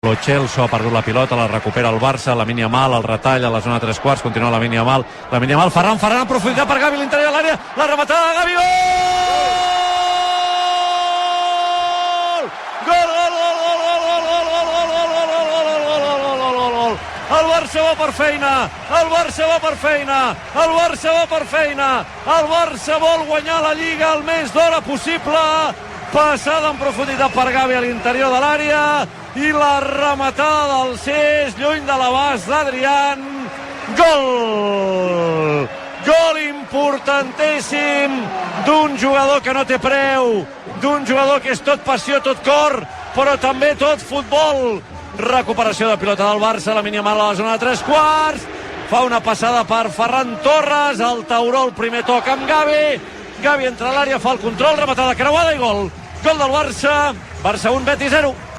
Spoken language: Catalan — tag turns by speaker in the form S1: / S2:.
S1: Lo Celso ha perdut la pilota, la recupera el Barça, Lamine Yamal, el retall a la zona 3 quarts, continua Lamine Yamal, Ferran, en profunditat per Gavi, l'interior de l'àrea, la rematada de Gavi, gol! El Barça va per feina, el Barça vol guanyar la Lliga el més d'hora possible, passada en profunditat per Gavi a l'interior de l'àrea i la rematada del Cés lluny de l'abast d'Adrián. Gol importantíssim d'un jugador que no té preu, d'un jugador que és tot passió, tot cor, però també tot futbol. Recuperació de pilota del Barça, Lamine Yamal a la zona de 3 quarts, fa una passada per Ferran Torres, el tauró el primer toc amb Gavi entra a l'àrea, fa el control, rematada creuada i gol del Barça 1, Betis 0.